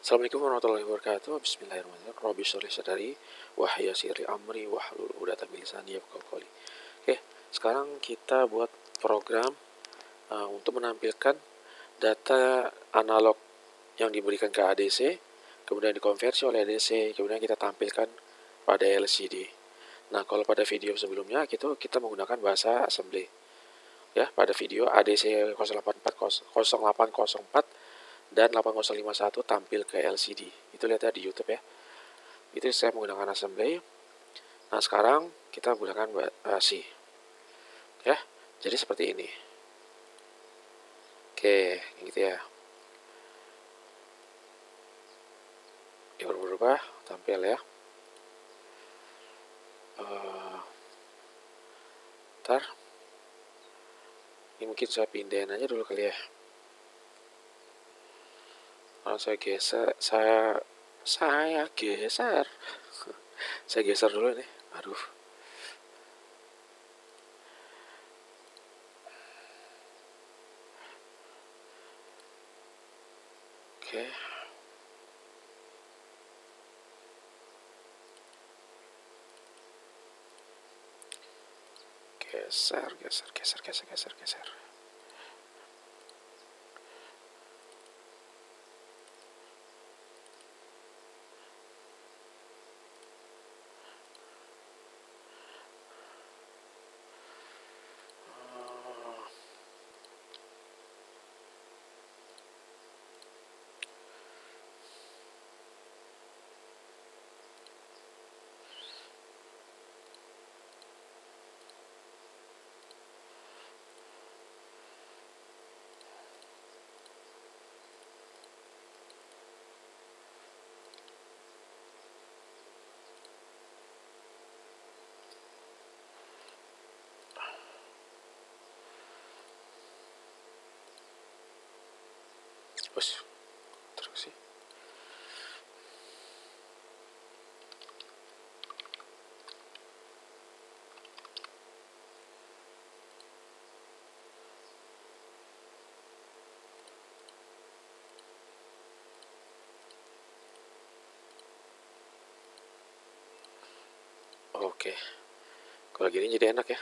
Assalamualaikum warahmatullahi wabarakatuh. Bismillahirrahmanirrahim. Rabbi sholih sadari wahya sirri amri wahlul 'uqdatam min lisani yafqahu qawli. Oke, sekarang kita buat program untuk menampilkan data analog yang diberikan ke ADC, kemudian dikonversi oleh ADC, kemudian kita tampilkan pada LCD. Nah, kalau pada video sebelumnya kita menggunakan bahasa assembly. Ya, pada video ADC 0804 dan 8051 tampil ke LCD. Itu lihat ya di YouTube ya. Itu saya menggunakan assembly. Nah, sekarang kita menggunakan C. Ya, jadi seperti ini. Oke, gitu ya. Yang berubah tampil ya. Ntar ini mungkin saya pindahin aja dulu kali ya. Kalau saya geser, saya geser. Saya geser dulu nih. Aduh. Oke. Geser. Bos, terus sih. Oke. Kalau gini jadi enak ya.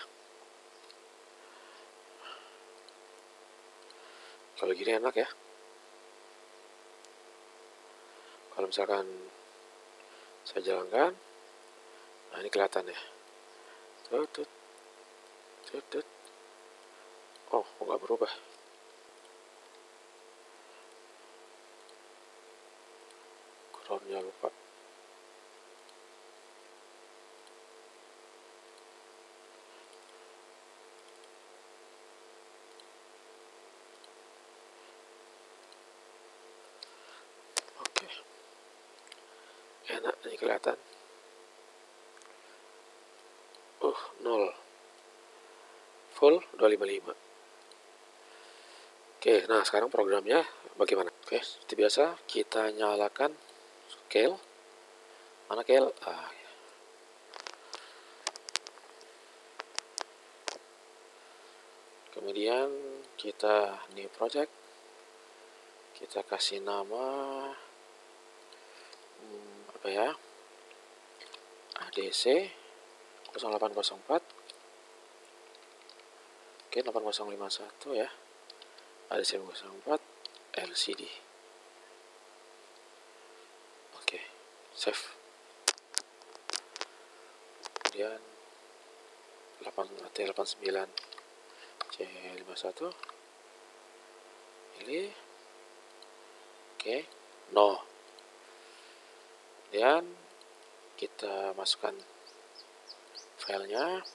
Kalau gini enak ya. Kalau misalkan saya jalankan, nah ini kelihatan ya. Tut. Oh, nggak berubah. Groundnya lupa. Oke. Enak ini kelihatan. 0. Full 255. Oke, nah sekarang programnya bagaimana? Oke, seperti biasa kita nyalakan scale. Mana scale? Kemudian kita new project. Kita kasih nama apa ya? ADC 0804. Oke, 8051 ya. ADC 0804 LCD. Oke, save. Kemudian 89 C51 pilih. Oke, no. Kemudian kita masukkan filenya.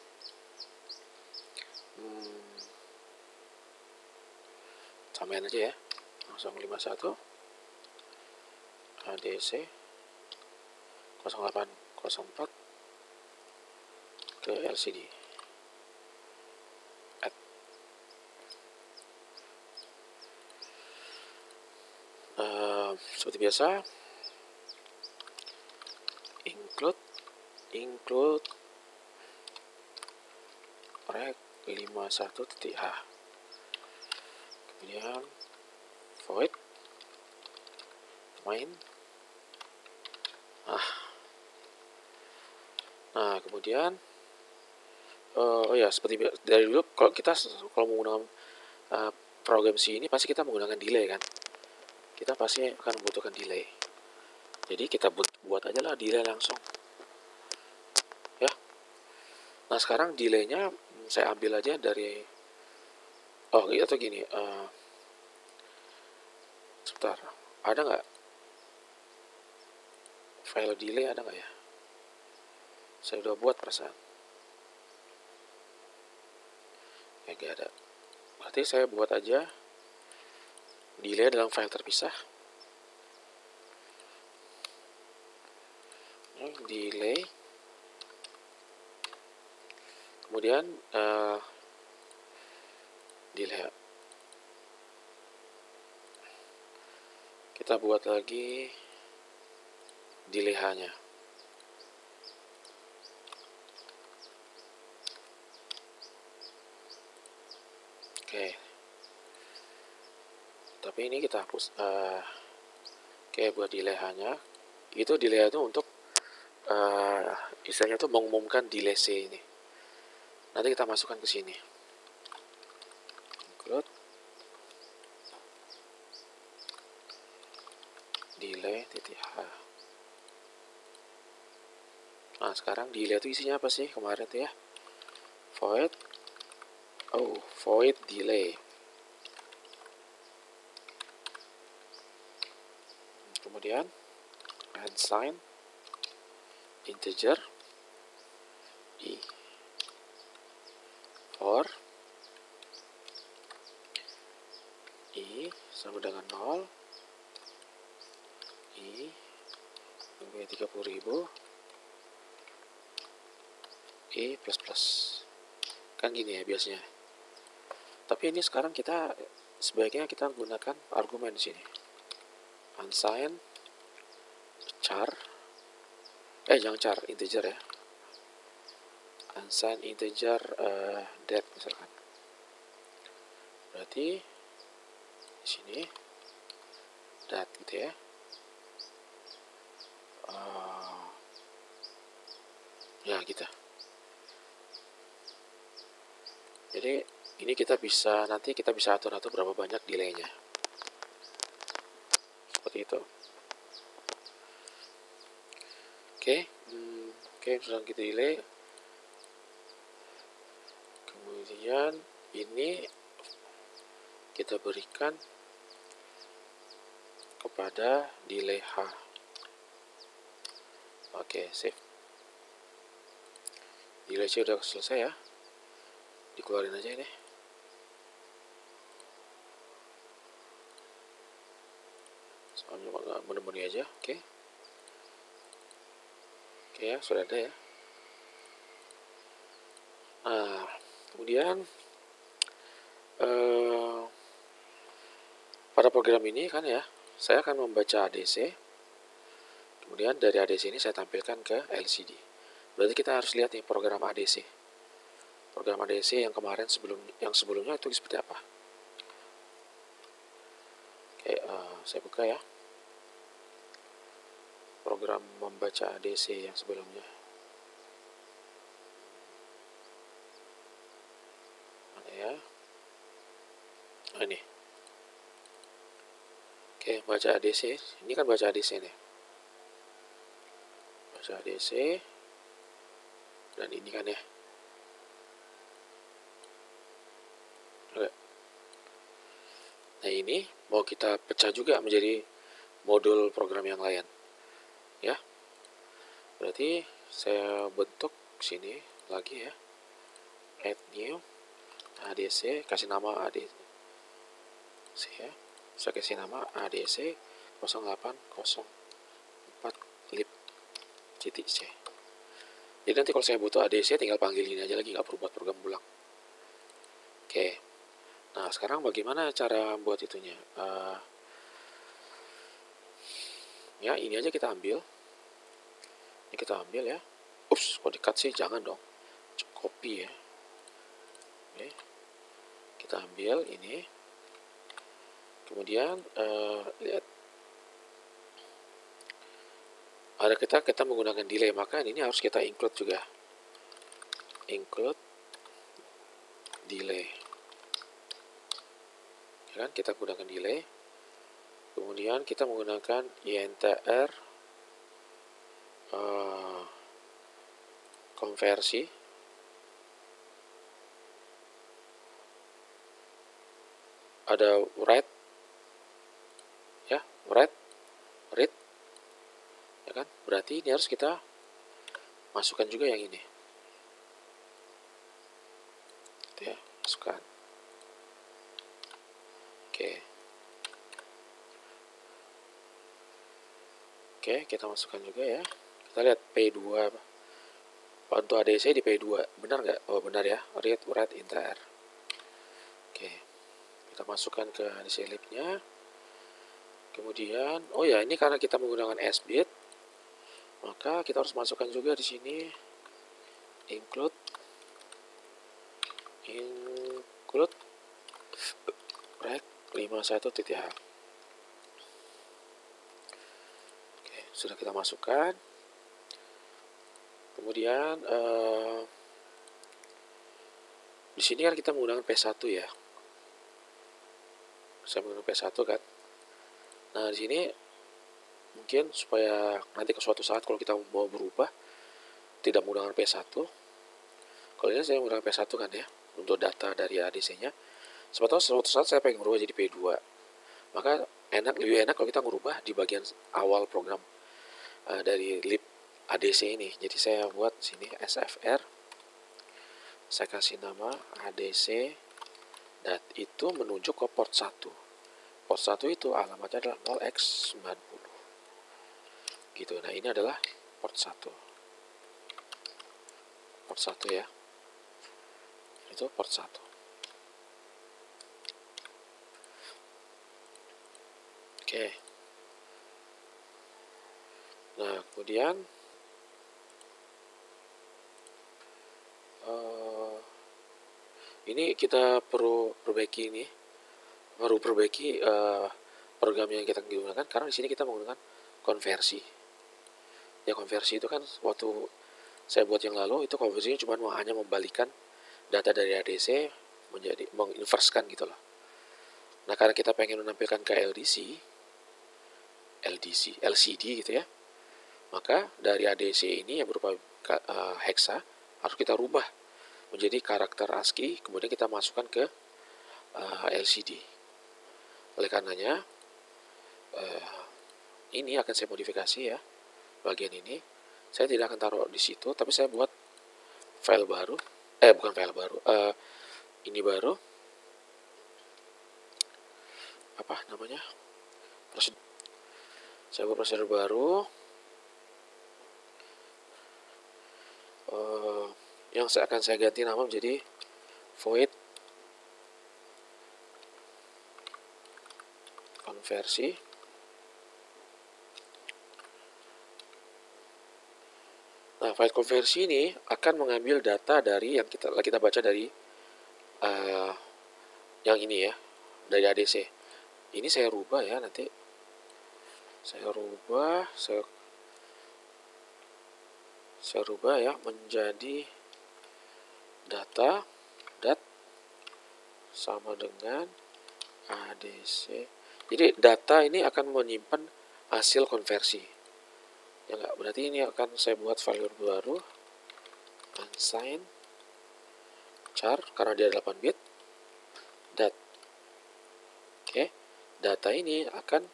Samain aja ya. 051 ADC 0804 ke LCD. Add. Seperti biasa, include rec 51.h. Kemudian void main Nah kemudian oh ya, seperti dari dulu kalau kita menggunakan program C ini pasti kita menggunakan delay kan. Kita pasti akan membutuhkan delay. Jadi kita buat aja lah delay langsung. Ya. Nah sekarang delaynya saya ambil aja dari atau gini. Sebentar. Ada nggak file delay, ada nggak ya? Saya udah buat perasaan. Ya nggak ada. Berarti saya buat aja delay dalam file terpisah. Delay. Kemudian delay. Kita buat lagi delay hanya. Oke. Tapi ini kita hapus. Oke, buat delay hanya. Itu delay itu untuk istilahnya itu mengumumkan delay C ini. Nanti kita masukkan ke sini. Include delay titik H. Nah sekarang delay itu isinya apa sih kemarin tuh ya? Void delay. Kemudian unsigned integer i for i sama dengan 0, i sampai 30.000, i plus. Kan gini ya biasanya. Tapi ini sekarang kita sebaiknya kita gunakan argumen di sini. Unsigned char, jangan char, integer ya. Unsigned integer date misalkan. Berarti di sini date gitu ya. Ya gitu. Jadi ini nanti kita bisa atur berapa banyak delaynya. Seperti itu. Oke, sudah kita delay. Kemudian ini kita berikan kepada delay H. Oke, save. Delay C udah selesai ya. Dikeluarin aja ini. Soalnya menemui aja, oke. Oke ya, sudah ada ya. Nah, kemudian pada program ini kan ya, saya akan membaca ADC. Kemudian dari ADC ini saya tampilkan ke LCD. Berarti kita harus lihat nih program ADC. Program ADC yang kemarin sebelumnya itu seperti apa. Oke, saya buka ya. Program membaca ADC yang sebelumnya. Mana ya? Nah, ini. Oke, baca ADC. Ini kan baca ADC nih. Baca ADC. Dan ini kan ya. Oke. Nah ini mau kita pecah juga menjadi modul program yang lain. Ya. Berarti saya bentuk sini lagi ya. Add new ADC, kasih nama ADC ya. Saya kasih nama ADC 0804 lib titik C. Jadi nanti kalau saya butuh ADC tinggal panggil ini aja lagi, nggak perlu buat program ulang. Oke. Nah sekarang bagaimana cara buat itunya? Ya ini aja kita ambil. Ini kita ambil ya. Ups, kok di-cut sih? Jangan dong. Copy ya. Oke. Kita ambil ini. Kemudian lihat. ada kita menggunakan delay, maka ini harus kita include juga, include delay, ya kan, kita gunakan delay. Kemudian kita menggunakan intr konversi, ada read, ya, read, ya kan, berarti ini harus kita masukkan juga yang ini, gitu ya, masukkan. Oke, kita masukkan juga ya. Kita lihat P2 untuk ADC di P2, benar nggak? Oh benar ya, read enter. Oke, kita masukkan ke ADC lib-nya. Kemudian, oh ya, ini karena kita menggunakan S-bit, maka kita harus masukkan juga di sini include rec 51.h. Oke, sudah kita masukkan. Kemudian di sini kan kita menggunakan P1 ya. Saya menggunakan P1 kan. Nah, di sini mungkin supaya nanti ke suatu saat kalau kita mau berubah tidak menggunakan P1. Kalau ini saya menggunakan P1 kan ya, untuk data dari ADC-nya. Sebetulnya suatu saat saya pengen berubah jadi P2. Maka lebih enak kalau kita merubah di bagian awal program dari lib ADC ini. Jadi saya buat sini SFR, saya kasih nama ADC, dan itu menunjuk ke port 1. Port 1 itu alamatnya adalah 0x90 gitu. Nah, ini adalah port 1 ya, itu port 1. Oke, nah kemudian ini kita perlu perbaiki program yang kita gunakan, karena di sini kita menggunakan konversi. Ya, konversi itu kan waktu saya buat yang lalu itu konversinya cuma hanya membalikan data dari ADC menjadi menginverskan gitu loh. Nah, karena kita pengen menampilkan ke LCD gitu ya, maka dari ADC ini yang berupa hexa harus kita rubah menjadi karakter ASCII, kemudian kita masukkan ke LCD. Oleh karenanya ini akan saya modifikasi ya, bagian ini saya tidak akan taruh di situ, tapi saya buat file baru, bukan file baru, ini baru, apa namanya, prosedur. Saya buat prosedur baru yang akan saya ganti nama menjadi void konversi. Nah, file konversi ini akan mengambil data dari yang kita baca dari yang ini ya, dari ADC. Ini saya rubah ya, nanti saya rubah ya menjadi data sama dengan ADC. Jadi data ini akan menyimpan hasil konversi. Ya enggak, berarti ini akan saya buat file baru, unsigned char karena dia 8 bit. Oke, data ini akan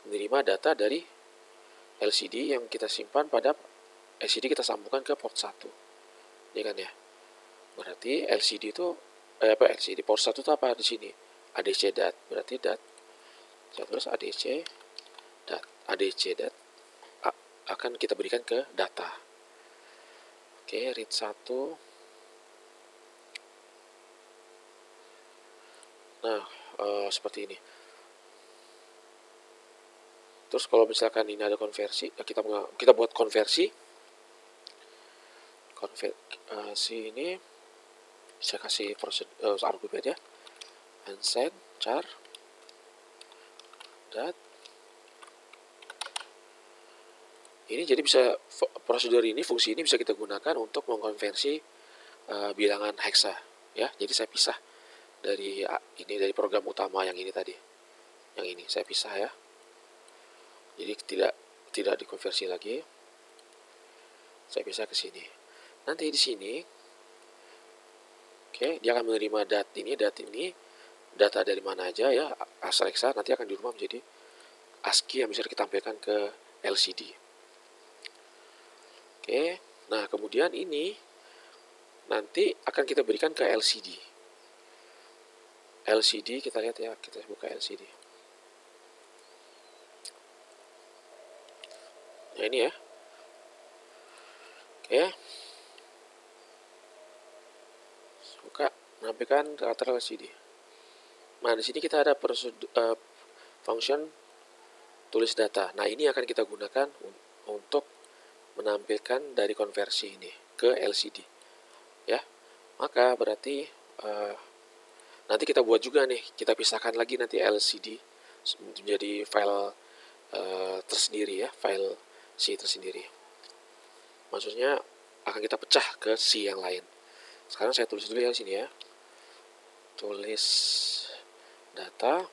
menerima data dari LCD yang kita simpan pada LCD, kita sambungkan ke port 1. Ya kan ya? Berarti LCD itu LCD port 1 itu apa di sini? ADC dat. Berarti dat. Saya tulis ADC dat. ADC dat akan kita berikan ke data. Oke, read 1. Nah, seperti ini. Terus kalau misalkan ini ada konversi, kita buat konversi ini saya kasih argumen ya, unsigned char dat. Ini jadi bisa prosedur ini, fungsi ini bisa kita gunakan untuk mengkonversi bilangan heksa ya. Jadi saya pisah dari dari program utama yang ini tadi. Yang ini saya pisah ya. Jadi tidak dikonversi lagi. Saya pisah ke sini. Nanti di sini oke, dia akan menerima data dari mana aja ya, asal heksa nanti akan dirubah menjadi ASCII yang bisa ditampilkan ke LCD. Oke, nah kemudian ini nanti akan kita berikan ke LCD. LCD kita lihat ya, kita buka LCD. Nah ini ya. Oke. Buka, menampilkan karakter LCD. Nah di sini kita ada function tulis data. Nah ini akan kita gunakan untuk menampilkan dari konversi ini ke LCD ya. Maka berarti nanti kita buat juga nih, kita pisahkan lagi nanti LCD menjadi file tersendiri ya, file C tersendiri. Maksudnya akan kita pecah ke C yang lain. Sekarang saya tulis dulu ya di sini ya, tulis data.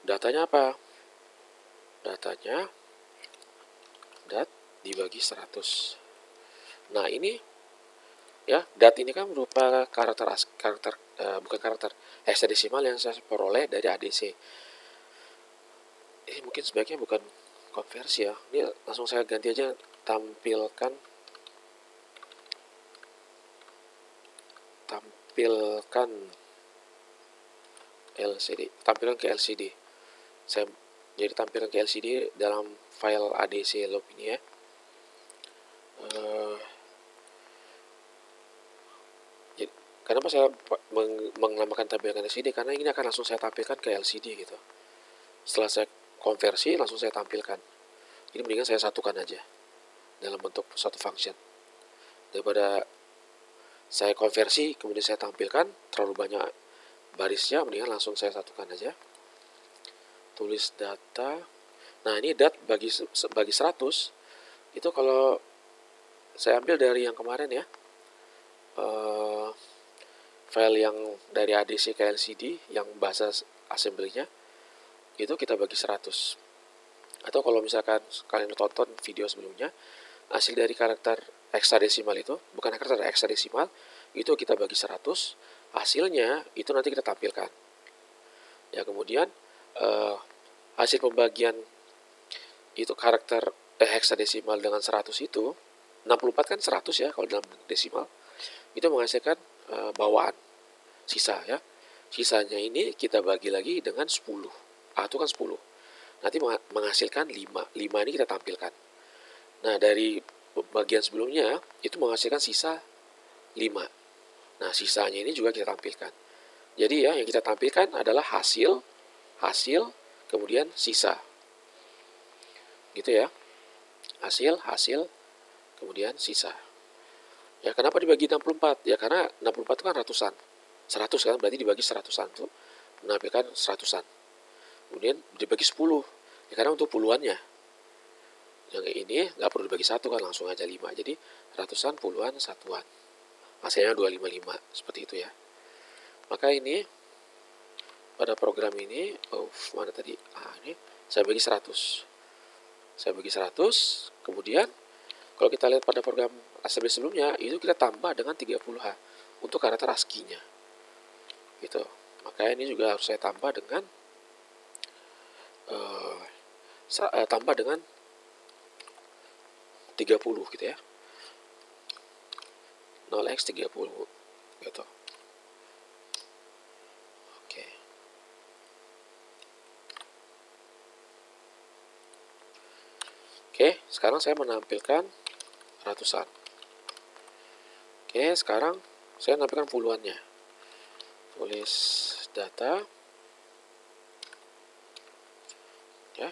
Datanya apa? Datanya dat dibagi 100. Nah ini ya, dat ini kan berupa bukan karakter hexadesimal yang saya peroleh dari ADC. Ini mungkin sebaiknya bukan konversi ya. Ini langsung saya ganti aja, tampilkan LCD, tampilkan ke LCD. Saya jadi tampilkan ke LCD dalam file ADC log ini ya. Kenapa saya menamakan tampilkan LCD? Karena ini akan langsung saya tampilkan ke LCD gitu. Setelah saya konversi, langsung saya tampilkan. Ini mendingan saya satukan aja dalam bentuk satu function. Daripada saya konversi, kemudian saya tampilkan, terlalu banyak barisnya, mendingan langsung saya satukan aja. Tulis data. Nah ini dat bagi 100, itu kalau saya ambil dari yang kemarin ya, file yang dari ADC ke LCD yang bahasa assembly-nya itu kita bagi 100. Atau kalau misalkan kalian tonton video sebelumnya, hasil dari karakter hexadesimal itu, bukan karakter hexadesimal, itu kita bagi 100, hasilnya itu nanti kita tampilkan. Ya kemudian hasil pembagian itu karakter hexadesimal dengan 100 itu, 64 kan 100 ya kalau dalam desimal, itu menghasilkan bawaan sisa ya. Sisanya ini kita bagi lagi dengan 10. Itu kan 10. Nanti menghasilkan 5. 5 ini kita tampilkan. Nah, dari bagian sebelumnya itu menghasilkan sisa 5. Nah, sisanya ini juga kita tampilkan. Jadi ya, yang kita tampilkan adalah hasil, kemudian sisa. Gitu ya. Hasil, kemudian sisa. Ya, kenapa dibagi 64? Ya, karena 64 itu kan ratusan. 100 kan, berarti dibagi 100-an tuh menampilkan 100-an. Kemudian dibagi 10. Ya, karena untuk puluhannya. Yang ini nggak perlu dibagi 1 kan, langsung aja 5. Jadi ratusan, puluhan, satuan. Hasilnya 255, seperti itu ya. Maka ini pada program ini, mana tadi? Ini saya bagi 100. Saya bagi 100, kemudian kalau kita lihat pada program assembly sebelumnya, itu kita tambah dengan 30H untuk karakter ASCII-nya. Gitu. Maka ini juga harus saya tambah dengan tambah dengan 30 gitu ya. 0x30 gitu. Oke. Oke, sekarang saya menampilkan ratusan. Oke, sekarang saya menampilkan puluhannya. Tulis data. Ya.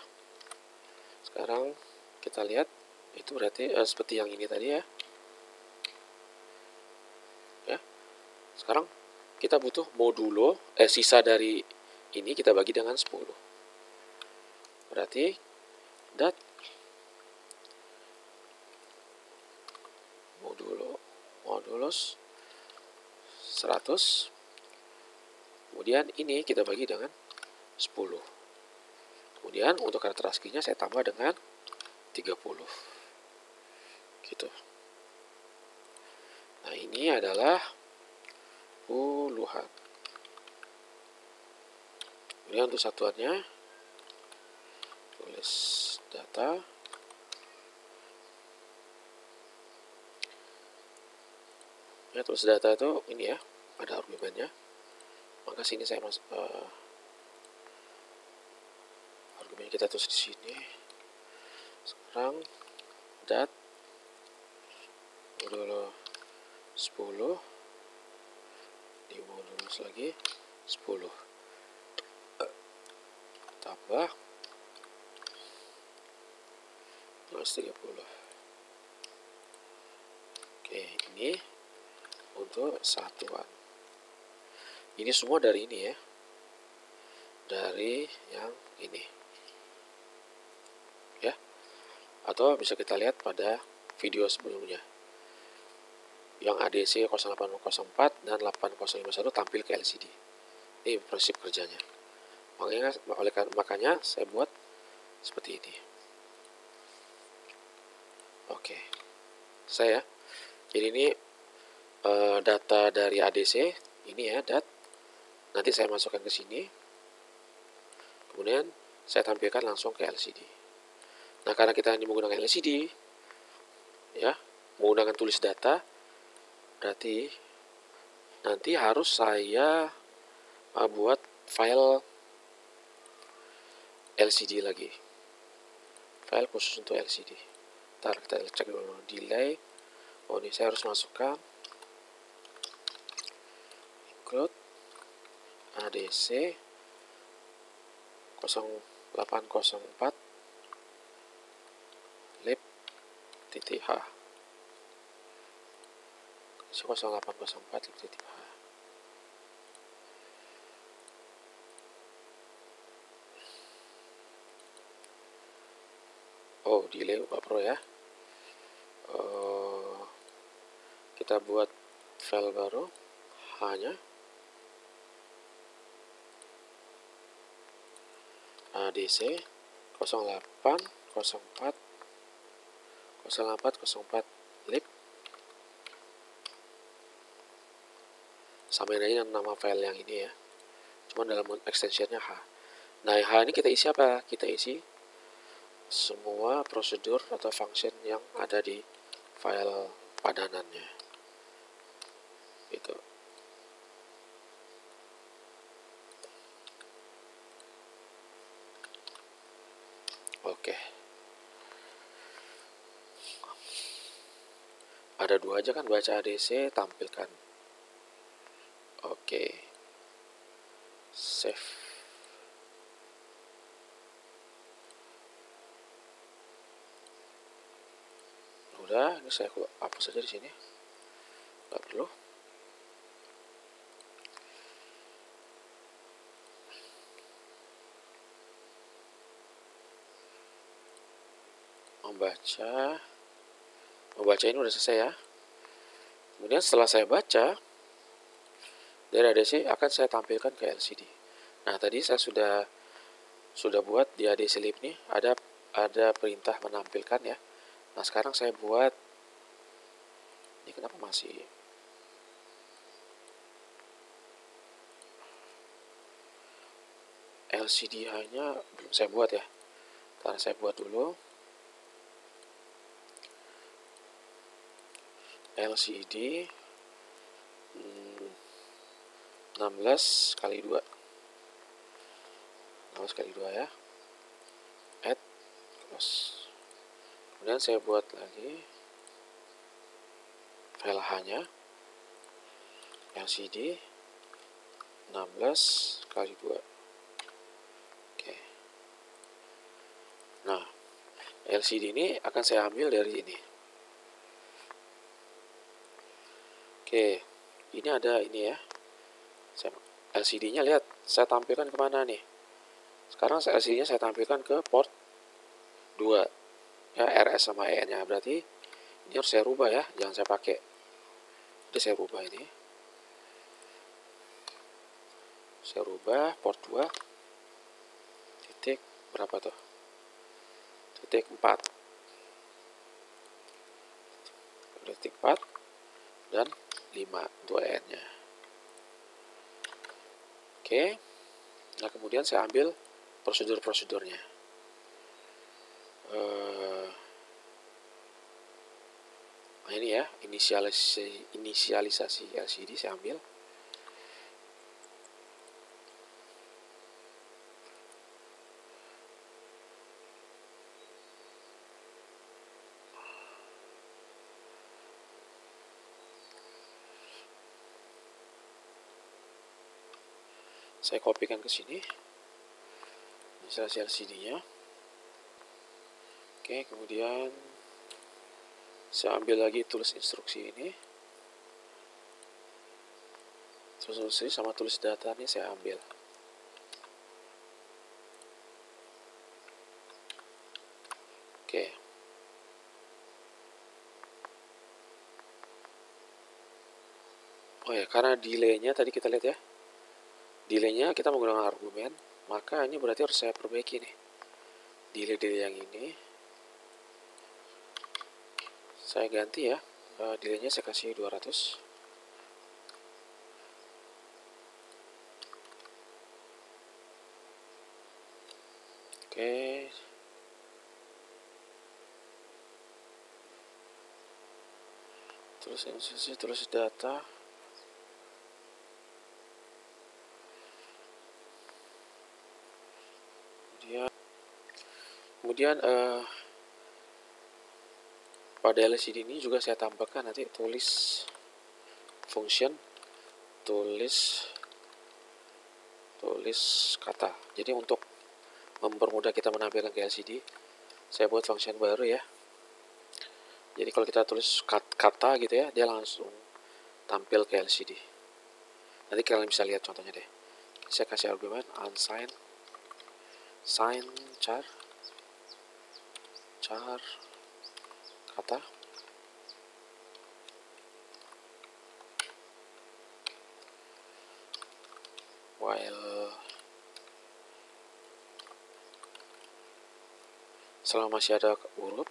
Sekarang kita lihat itu berarti seperti yang ini tadi ya. Ya. Sekarang kita butuh modulo sisa dari ini kita bagi dengan 10. Berarti dat modulus 100. Kemudian ini kita bagi dengan 10. Kemudian untuk karakter ASCII-nya saya tambah dengan 30. Gitu. Nah, ini adalah puluhan. Kemudian untuk satuannya tulis data. Ya, tulis data itu ini ya, ada argumennya. Maka sini saya argumen kita tulis di sini. Sekarang dat modulo 10 dimodulus lagi 10 tambah plus 30. Oke, ini untuk satuan. Ini semua dari ini ya, dari yang ini ya, atau bisa kita lihat pada video sebelumnya yang ADC 0804 dan 8051 tampil ke LCD. Ini prinsip kerjanya. Makanya saya buat seperti ini. Oke, saya jadi ini data dari ADC ini ya, dat. Nanti saya masukkan ke sini. Kemudian saya tampilkan langsung ke LCD. Nah, karena kita ini menggunakan LCD ya, menggunakan tulis data, berarti nanti harus saya buat file LCD lagi, file khusus untuk LCD. Ntar kita cek dulu delay. Oh, ini saya harus masukkan include ADC 0804 lib.h 0804 lib.h. Oh, delay Pro ya. Kita buat file baru, hanya ADC 0804 lib. Samain aja nama file yang ini ya, cuma dalam extensionnya H. Nah, H ini kita isi apa? Kita isi semua prosedur atau function yang ada di file padanannya gitu. Oke, ada dua aja kan, baca ADC, tampilkan. Oke, save. Udah, ini saya hapus saja di sini, nggak perlu. Membaca ini udah selesai ya. Kemudian setelah saya baca, dari ADC akan saya tampilkan ke LCD. Nah, tadi saya sudah buat di ADC lib nih, ada perintah menampilkan ya. Nah, sekarang saya buat, ini kenapa masih LCD hanya belum saya buat ya. Ntar saya buat dulu. LCD 16 kali 2 ya, add close. Kemudian saya buat lagi file H-nya LCD 16 kali 2. Oke. Nah, LCD ini akan saya ambil dari ini. Oke, ini ada ini ya. LCD-nya lihat, saya tampilkan kemana nih? Sekarang LCD-nya saya tampilkan ke port 2 ya, RS sama EN nya, berarti ini harus saya rubah ya, jangan saya pakai. Udah saya rubah ini, saya rubah port 2 titik berapa tuh, titik 4 titik 4 dan 5 untuk EN nya. Oke, nah kemudian saya ambil prosedur-prosedurnya. Nah ini ya, inisialisasi LCD saya ambil. Saya kopikan ke sini inisialisasi LCD-nya. Oke, kemudian saya ambil lagi tulis instruksi ini. Tulis instruksi sama tulis data ini saya ambil. Oke. Oh ya, karena delay-nya tadi kita lihat ya. Delay-nya kita menggunakan argumen, maka ini berarti harus saya perbaiki nih. Delay-delay yang ini saya ganti ya. Delay-nya saya kasih 200. Oke. Terus instruksi, tulis data. Kemudian pada LCD ini juga saya tambahkan nanti tulis function, tulis kata. Jadi untuk mempermudah kita menampilkan ke LCD, saya buat function baru ya. Jadi kalau kita tulis kata gitu ya, dia langsung tampil ke LCD. Nanti kalian bisa lihat contohnya deh. Saya kasih argumen unsigned sign char kata, while selama masih ada huruf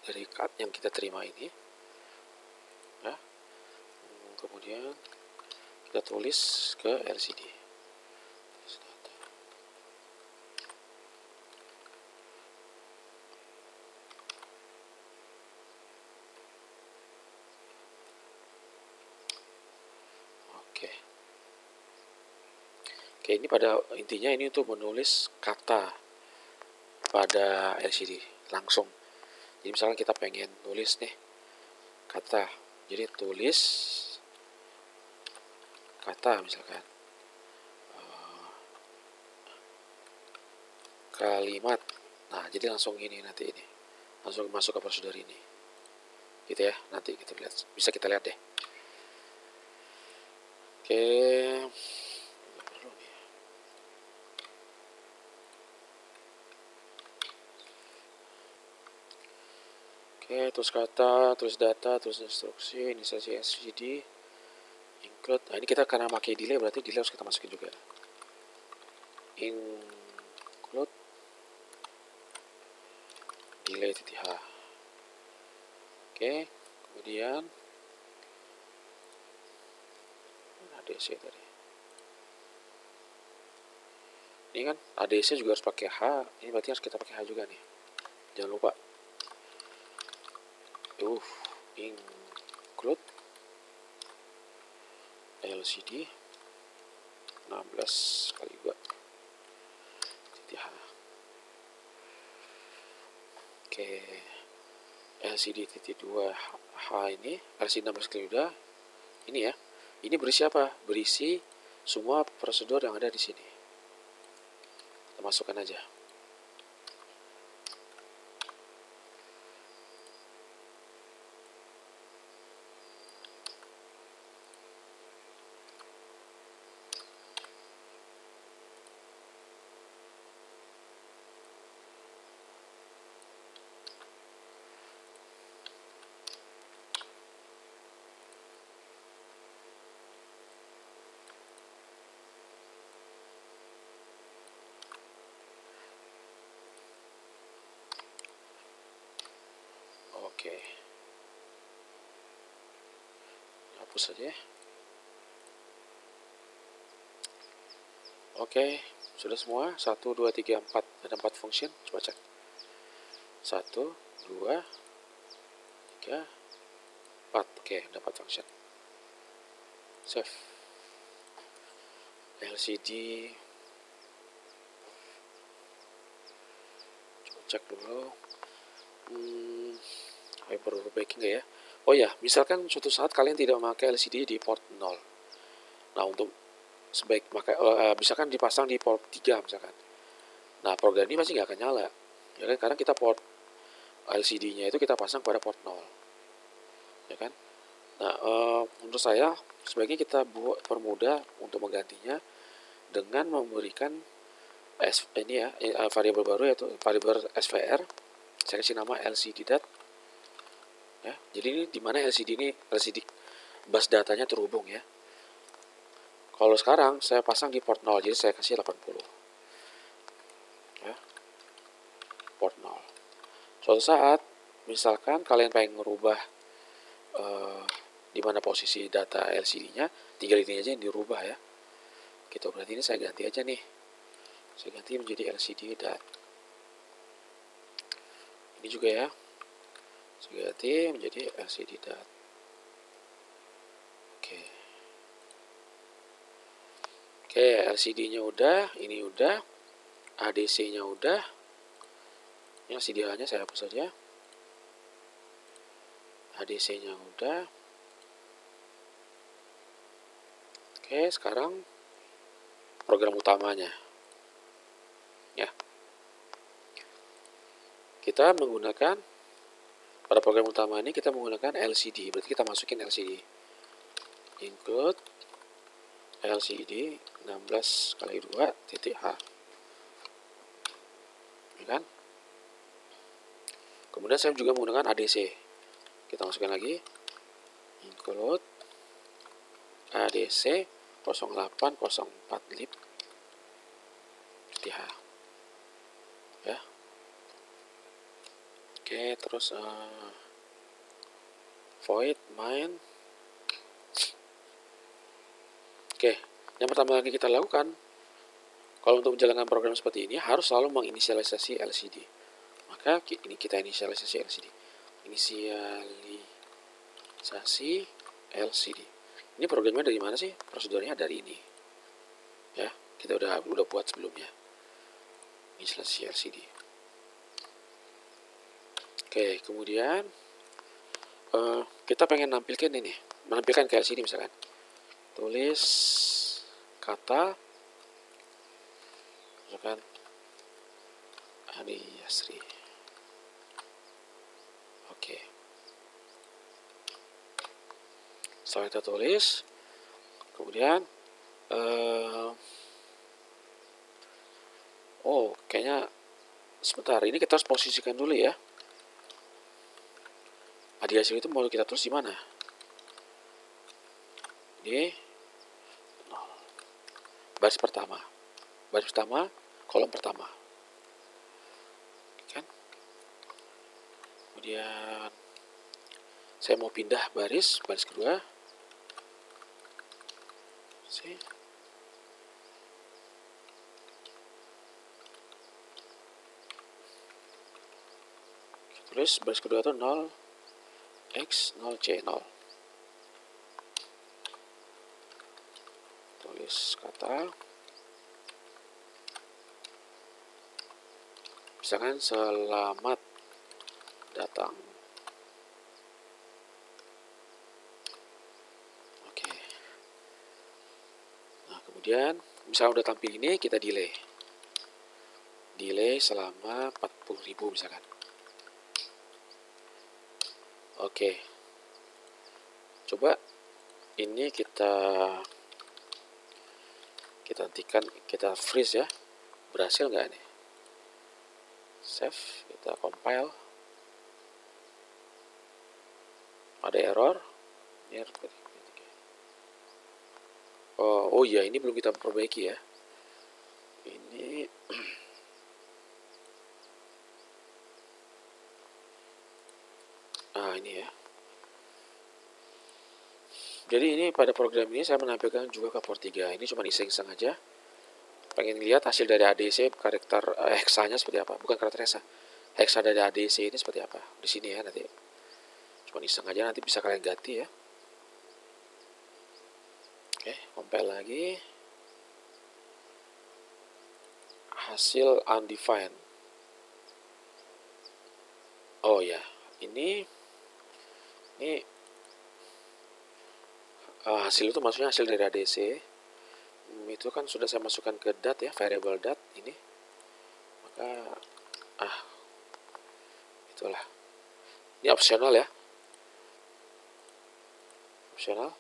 dari cut yang kita terima ini ya, kemudian kita tulis ke LCD. Oke, ini pada intinya ini untuk menulis kata pada LCD langsung. Jadi misalkan kita pengen nulis nih kata, jadi tulis kata misalkan kalimat. Nah, jadi langsung ini nanti ini langsung masuk ke prosedur ini, gitu ya. Nanti kita lihat, bisa kita lihat deh. Oke. Oke, terus kata, terus data, terus instruksi, inisialisasi LCD, include. Nah, ini kita karena pakai delay, berarti delay harus kita masukin juga. Include delay titik H. Oke, kemudian ADC tadi. Ini kan ADC juga harus pakai H, ini berarti harus kita pakai H juga nih. Jangan lupa. Include LCD 16 kali 2 titik H. Oke, LCD titik 2 H ini, LCD 16 kali 2 ini ya. Ini berisi apa? Berisi semua prosedur yang ada di sini. Kita masukkan aja. hapus saja. Oke, sudah semua. 1, 2, 3, 4. Ada 4 function. Coba cek. 1, 2, 3, 4. Oke, dapat function. Save. LCD. Coba cek dulu. Hyperbaiki nggak ya? Oh ya, misalkan suatu saat kalian tidak memakai LCD di port 0. Nah, untuk misalkan dipasang di port 3 misalkan. Nah, program ini pasti nggak akan nyala. Ya kan? Karena kita port LCD-nya itu kita pasang pada port 0. Ya kan? Nah, menurut saya sebaiknya kita permudah untuk menggantinya dengan memberikan variabel baru, yaitu variabel SVR. Saya kasih nama LCD dat. Ya, jadi ini dimana LCD bus datanya terhubung ya. Kalau sekarang saya pasang di port 0, jadi saya kasih 80. Ya. Port 0. Suatu saat, misalkan kalian pengen merubah di mana posisi data LCD-nya, tinggal ini aja yang dirubah ya. Gitu, berarti ini saya ganti aja nih. Saya ganti menjadi LCD dat. Ini juga ya. Saya ganti menjadi LCD dat. Oke, LCD-nya udah, ini udah, ADC-nya udah. Yang CDH-nya saya hapus saja. ADC-nya udah. Oke, sekarang program utamanya. Ya. Kita menggunakan pada program utama ini kita menggunakan LCD. Berarti kita masukin LCD. Include LCD 16x2.h. Ya kan? Kemudian saya juga menggunakan ADC. Kita masukkan lagi. Include ADC 0804 lib .h. Ya. Oke, terus void main. Oke, yang pertama lagi kita lakukan, kalau untuk menjalankan program seperti ini harus selalu menginisialisasi LCD. Maka ini kita inisialisasi LCD. Inisialisasi LCD. Ini programnya dari mana sih? Prosedurnya dari ini. Ya, kita udah buat sebelumnya. Inisialisasi LCD. Oke, kemudian kita pengen menampilkan ke LCD misalkan. Tulis kata misalkan Adi Yasri. Oke. Setelah kita tulis, kemudian kayaknya sebentar, ini kita harus posisikan dulu ya. Adi Yasri itu mau kita tulis di mana? Di baris pertama, kolom pertama, kan? Kemudian saya mau pindah baris kedua, tulis baris kedua itu 0x 0c0. Tulis kata misalkan selamat datang. Oke. Nah, kemudian misalnya udah tampil ini, kita delay selama 40.000 misalkan. Oke. Coba ini kita hentikan, kita freeze ya. Berhasil nggak nih? Save, kita compile. Ada error. Oh iya, ini belum kita perbaiki ya. Ini ini ya. Jadi ini pada program ini saya menampilkan juga ke port 3. Ini cuma iseng-iseng aja. Pengen lihat hasil dari ADC karakter heksanya seperti apa. Bukan karakter hexa dari ADC ini seperti apa. Di sini ya nanti. Cuma iseng aja, nanti bisa kalian ganti ya. Oke, compile lagi. Hasil undefined. Oh ya, ini hasil itu maksudnya hasil dari ADC. Itu kan sudah saya masukkan ke dat ya, variable dat ini. Maka itulah. Ini opsional ya. Opsional.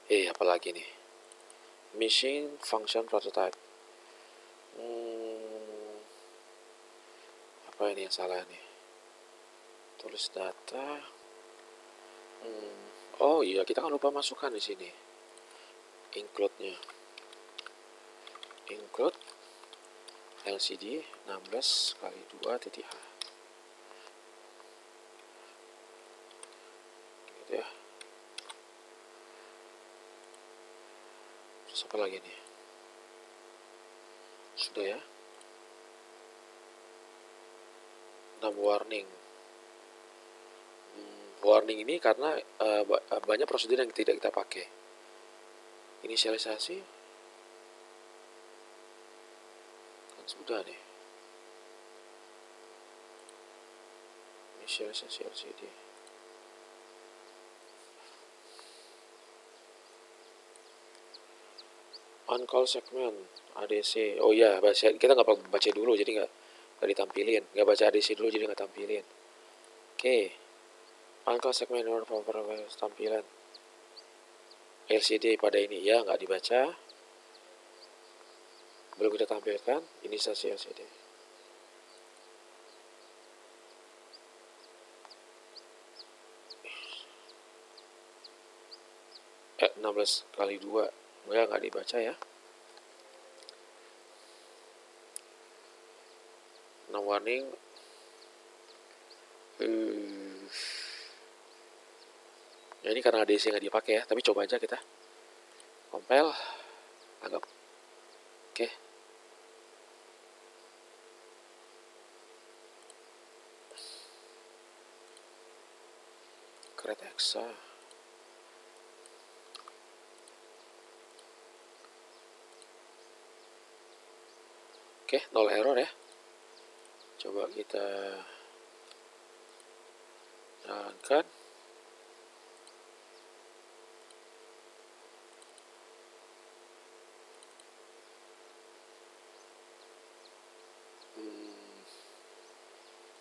Apalagi nih? Machine function prototype. Apa ini yang salah nih? Tulis data. Oh iya, kita kan lupa masukkan di sini. Include-nya. Include LCD 16 kali 2 titik H. Gitu ya. Terus apa lagi nih? Sudah ya. 6 warning. Warning ini karena banyak prosedur yang tidak kita pakai. Inisialisasi kan sudah nih. Inisialisasi LCD. On call segment ADC. Oh iya, kita nggak perlu baca dulu, jadi nggak ditampilin. Nggak baca ADC dulu, jadi nggak tampilin. Oke. On call segment tampilan LCD pada ini ya nggak dibaca, belum kita tampilkan. Inisialisasi LCD 16 kali 2 nggak dibaca ya. 6 warning. Ya ini karena ADC nggak dipakai ya, tapi coba aja kita compile, anggap oke. Create hexa. Oke, 0 error ya. Coba kita jalankan.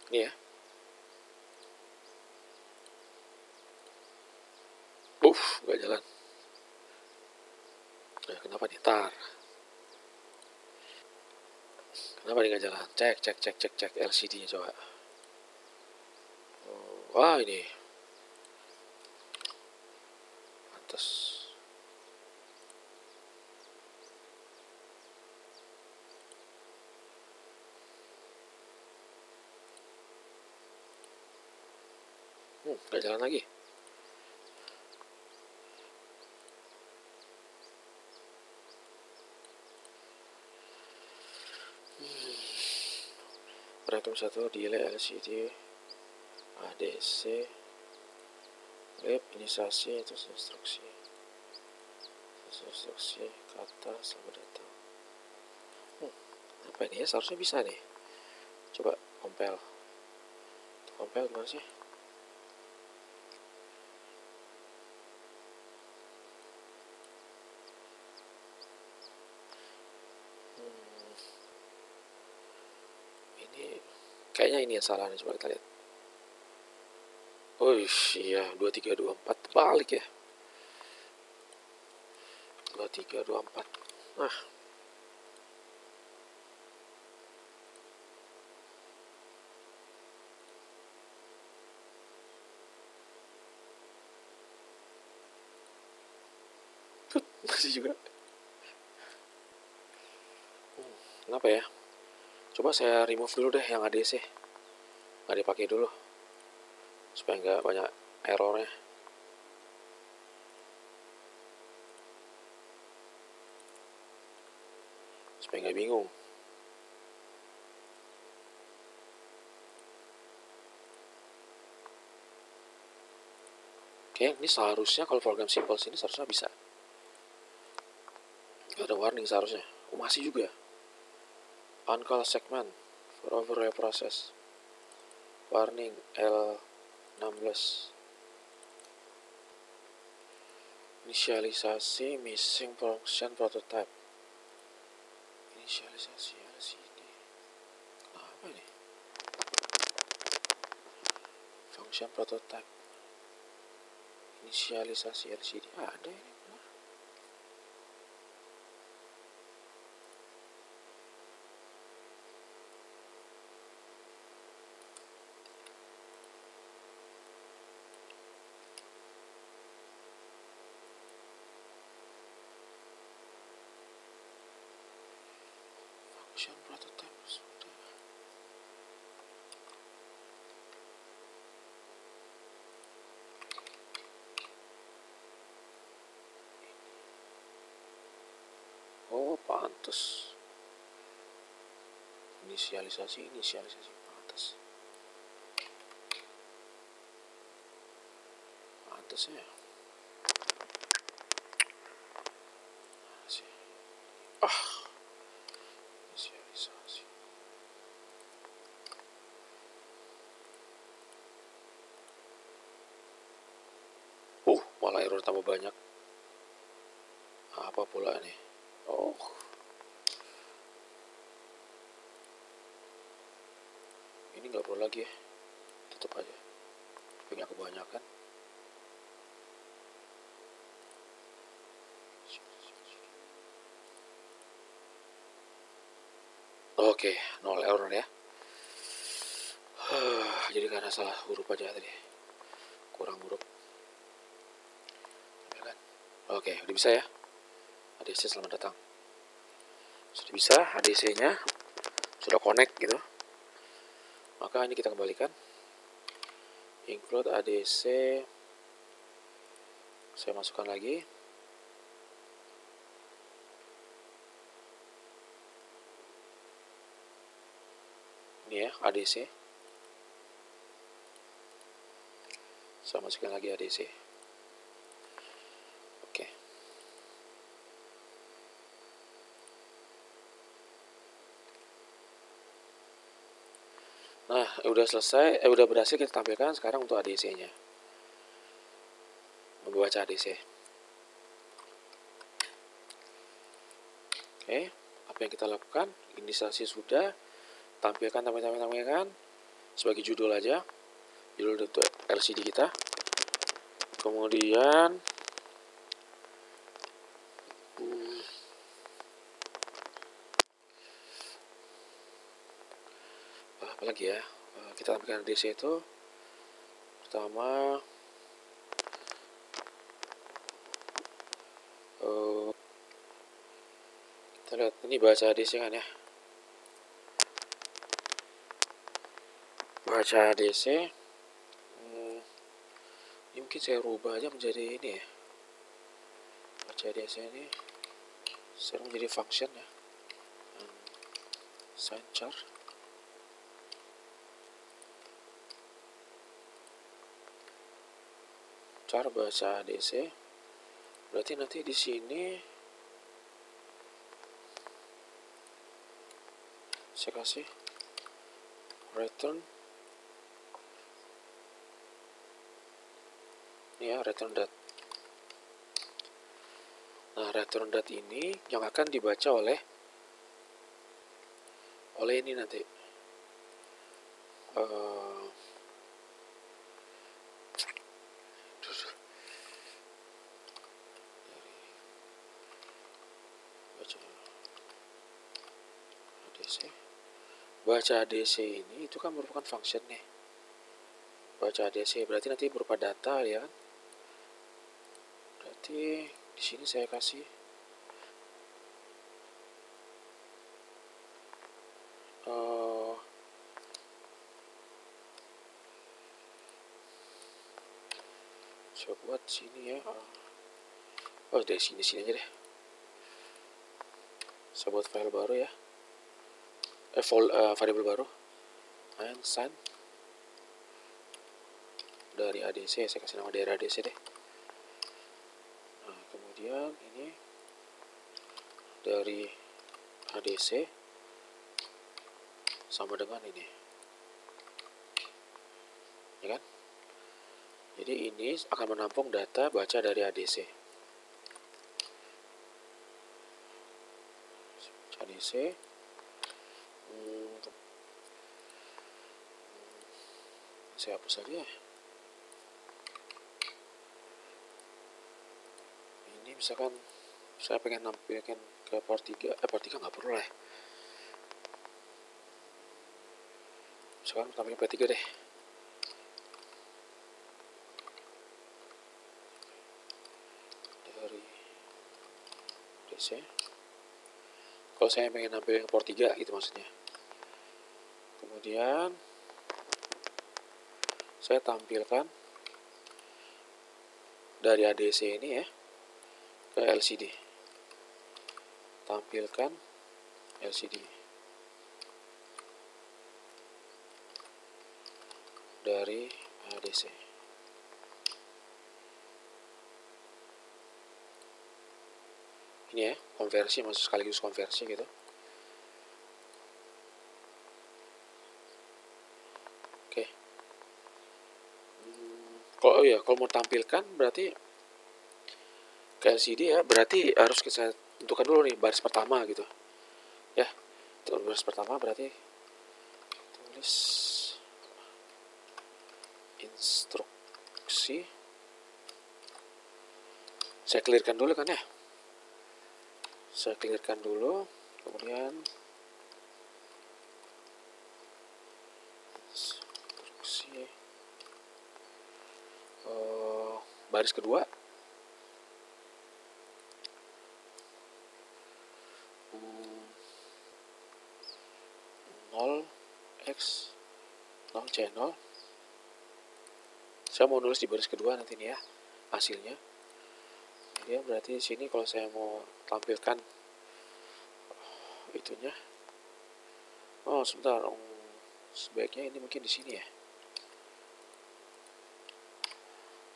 Ini ya. Nggak jalan. Kenapa nih? Kenapa nih nggak jalan? Cek LCD-nya coba. Wah ini. Pantes. Nggak jalan lagi. Rekam 1 delay LCD ADC lab inisiasi terus instruksi kata selamat datang. Apa ini ya, seharusnya bisa nih. Coba compile gimana sih? Kayaknya ini yang salah nih, coba kita lihat. Oh iya, 2324 balik ya. 2324. Nah. Masih juga. Kenapa ya? Coba saya remove dulu deh yang ADC. Nggak dipakai dulu. Supaya nggak banyak errornya. supaya nggak bingung. Oke, ini seharusnya kalau program simple sini seharusnya bisa. Gak ada warning seharusnya. Oh, masih juga. On-call segment for overlay process. Warning L16. Inisialisasi missing function prototype. Inisialisasi LCD. Apa ini? Function prototype. Inisialisasi LCD. Ada ini. Function prototype sudah. Oh, pantes. Inisialisasi pantes. Pantes ya. Inisialisasi. Malah error tambah banyak. Apa pula nih? Oh. Ini nggak perlu lagi ya. Tutup aja. Banyak kebanyakan. Oke, 0 error ya. Jadi karena salah huruf aja tadi. Kurang huruf. Oke, udah bisa ya. ADC selamat datang. Sudah bisa, ADC-nya sudah connect gitu. Maka ini kita kembalikan. Include ADC. Saya masukkan lagi. Ini ya, ADC. Saya masukkan lagi ADC. Oke. Nah, udah selesai, udah berhasil kita tampilkan sekarang untuk ADC-nya. Membaca ADC. Oke, apa yang kita lakukan? Inisialisasi sudah, tampilkan sebagai judul aja, judul untuk LCD kita. Kemudian apa lagi ya? Kita tampilkan ADC itu pertama kita lihat ini baca ADC kan ya. Baca ADC ini mungkin saya rubah aja menjadi ini ya. Baca ADC ini sekarang menjadi function ya. Sign char. Cara baca ADC berarti nanti di sini saya kasih return ini ya, return date. Nah, return date ini yang akan dibaca oleh ini nanti baca ADC ini itu kan merupakan function nih. Baca ADC berarti nanti berupa data ya kan. Berarti di sini saya kasih saya buat sini ya. Dari sini aja deh. Saya buat file baru ya, variable baru, unsigned dari ADC. Saya kasih nama daerah ADC deh. Nah, kemudian ini dari ADC sama dengan ini, ya kan? Jadi ini akan menampung data baca dari ADC. ADC. Saya hapus saja. Ini misalkan saya pengen nampilkan ke part 3, part 3 nggak perlu lah. Sekarang tampilkan part 3 deh. Dari DC. Kalau saya pengen nampilkan ke part 3 gitu maksudnya. Kemudian saya tampilkan dari ADC ini ya ke LCD. Tampilkan LCD dari ADC. Ini ya, konversi, maksud sekaligus konversi gitu. Oke. Kalau mau tampilkan berarti ke LCD ya, berarti harus kita tentukan dulu nih baris pertama gitu. Ya, baris pertama berarti tulis instruksi. Saya clearkan dulu kan ya. Saya clearkan dulu, kemudian instruksi baris kedua, X 0 channel. Saya mau nulis di baris kedua nanti nih ya hasilnya. Ya berarti di sini kalau saya mau tampilkan itunya, sebentar, sebaiknya ini mungkin di sini ya.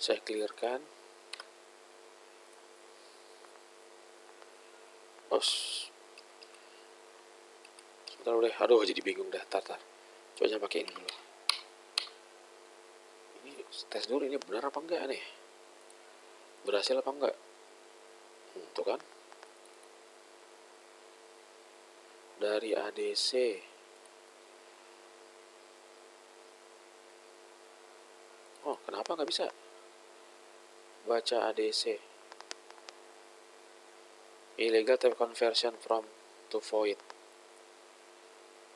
Saya clearkan. Sebentar deh, aduh jadi bingung dah. Tar. Coba aja pakai ini dulu. Ini tes dulu ini benar apa enggak nih? Berhasil apa enggak? Tuh kan? Dari ADC. Kenapa nggak bisa baca ADC? Illegal type conversion from to void.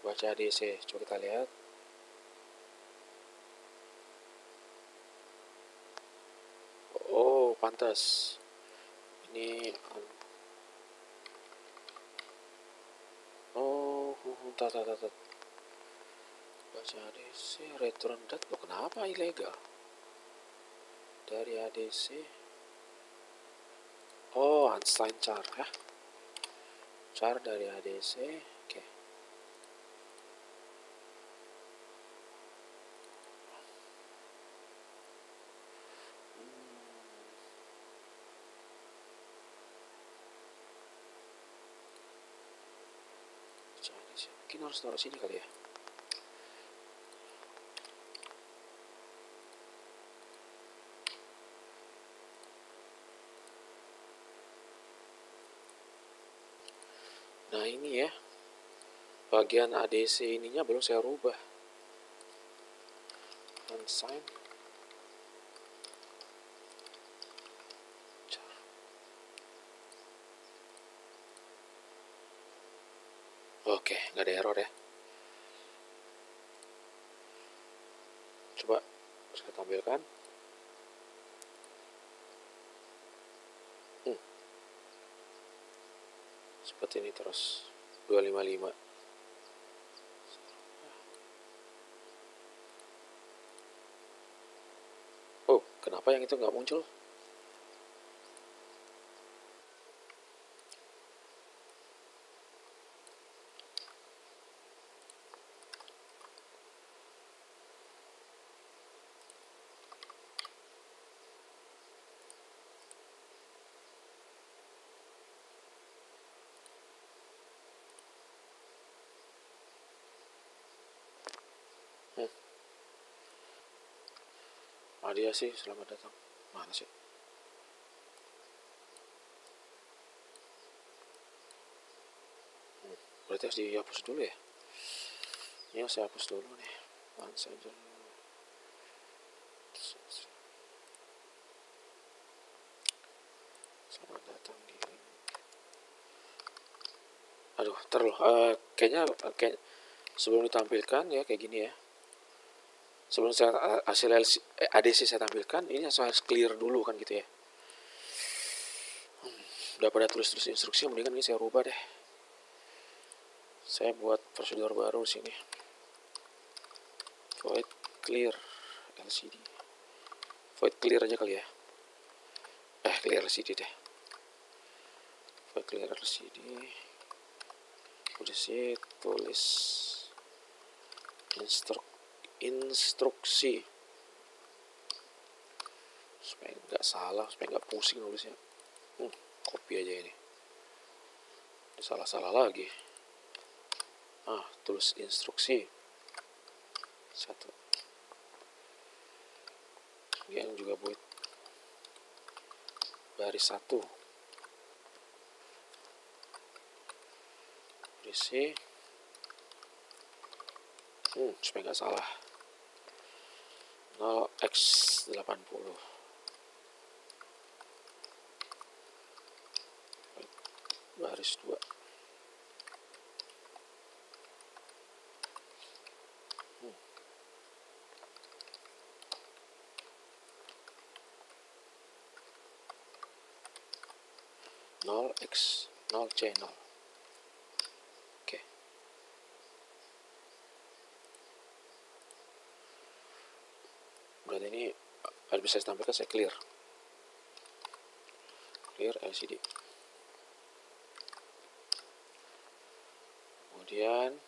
Baca ADC, coba kita lihat. Pantas. Ini tat. Baca ADC, return date. Kenapa ilegal? Dari ADC. Unsigned char ya. Char dari ADC. Oke. Mungkin harus taruh sini kali ya. Nah ini ya, bagian ADC ininya belum saya rubah. Unsigned. Oke, nggak ada error ya. Coba saya tampilkan. Seperti ini terus 255. Kenapa yang itu nggak muncul? Dia sih, selamat datang. Mana sih? Berarti harus dihapus dulu ya? Ini harus saya hapus dulu nih. Saja. Selamat datang di. Aduh, kayaknya sebelum ditampilkan ya kayak gini ya. Sebelum saya hasil ADC saya tampilkan, ini harus clear dulu kan gitu ya. Udah pada tulis-tulis instruksi, mendingan ini saya rubah deh. Saya buat prosedur baru sini. Void clear LCD. Void clear aja kali ya. Clear LCD deh. Void clear LCD. Udah sih tulis instruksi supaya nggak salah, supaya nggak pusing nulisnya. Copy aja ini. Salah-salah lagi. Tulis instruksi 1. Kemudian juga buat baris 1. Berisi. Supaya nggak salah. 0x80. Baris 2. Nol x 0 c 0. Oke. Berarti ini bisa saya tampilkan, saya clear LCD. Kemudian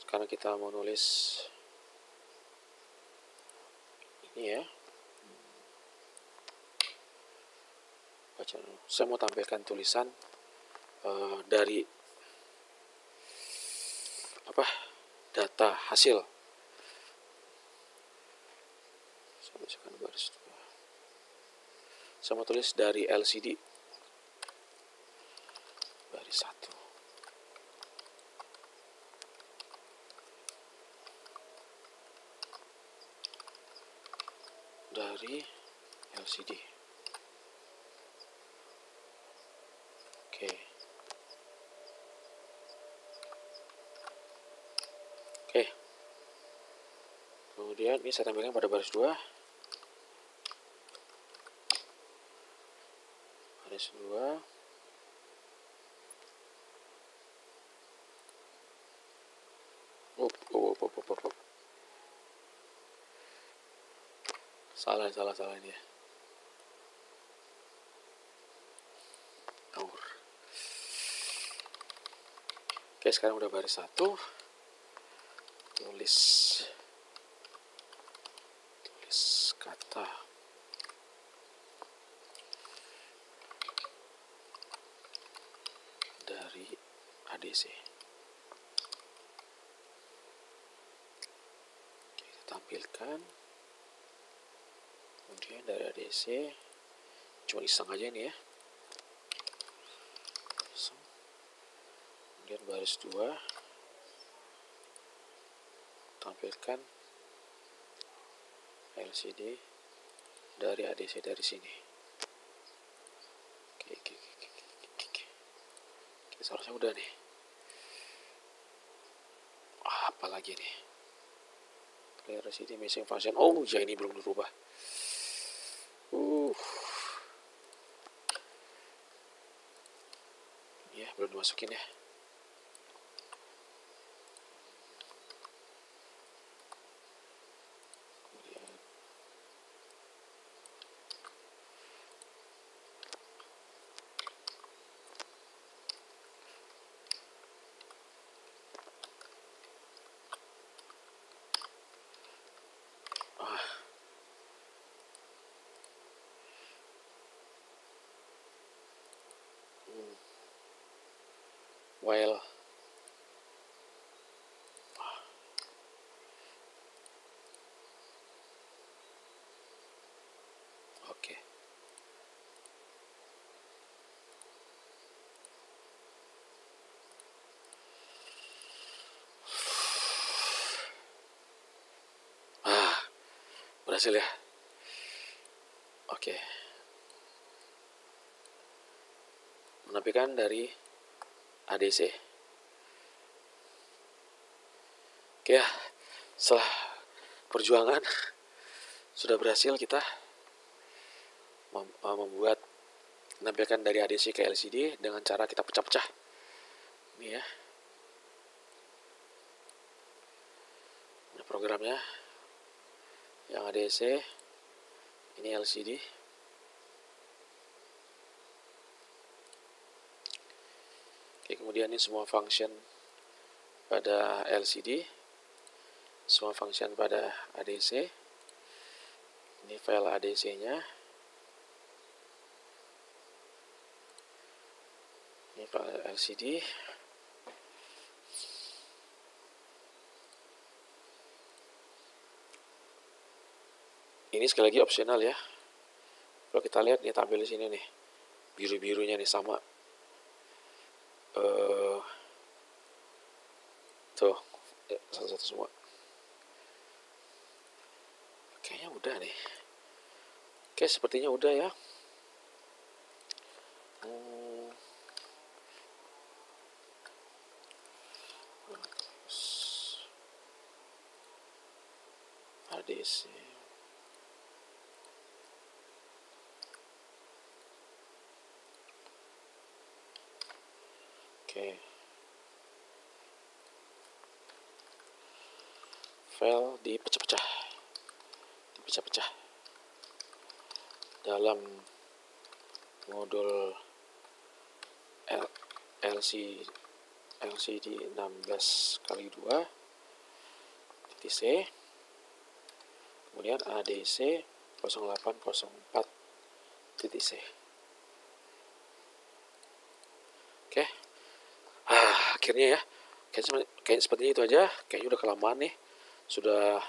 sekarang kita mau nulis ini ya. Saya mau tampilkan tulisan dari data hasil. Saya misalkan baris 2. Saya mau tulis dari LCD baris 1. Dari LCD. Oke. Kemudian ini saya tampilkan pada baris 2. Baris 2. Salah ini ya. Oke, sekarang udah baris 1. Tulis kata dari ADC. Kita tampilkan. Kemudian dari ADC, cuma iseng aja ini ya. Kemudian baris 2, tampilkan LCD dari ADC dari sini. Oke. Seharusnya udah nih. Apalagi nih? Clear LCD missing function. Ya ini belum dirubah. Ya, belum dimasukin ya. While Berhasil ya. Oke. Menampilkan dari ADC. Oke ya, setelah perjuangan sudah berhasil kita membuat menampilkan dari ADC ke LCD dengan cara kita pecah-pecah. Ini ya. Ini programnya. Yang ADC, ini LCD. Oke, kemudian ini semua function pada LCD, semua function pada ADC. Ini file ADC-nya. Ini file LCD. Ini sekali lagi opsional ya. Kalau kita lihat nih tampil di sini nih, biru-birunya nih sama. Tuh, satu-satu semua. Kayaknya udah nih. Oke, sepertinya udah ya. ADC. Oke. File dipecah-pecah. Dalam modul LCD 16x2 titik C, kemudian ADC 0804 titik C. Oke. Akhirnya ya, kayak sepertinya itu aja. Kayaknya udah kelamaan nih, sudah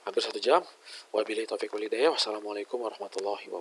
hampir 1 jam. Wabillahi taufiq wal hidayah. Wassalamualaikum warahmatullahi wabarakatuh.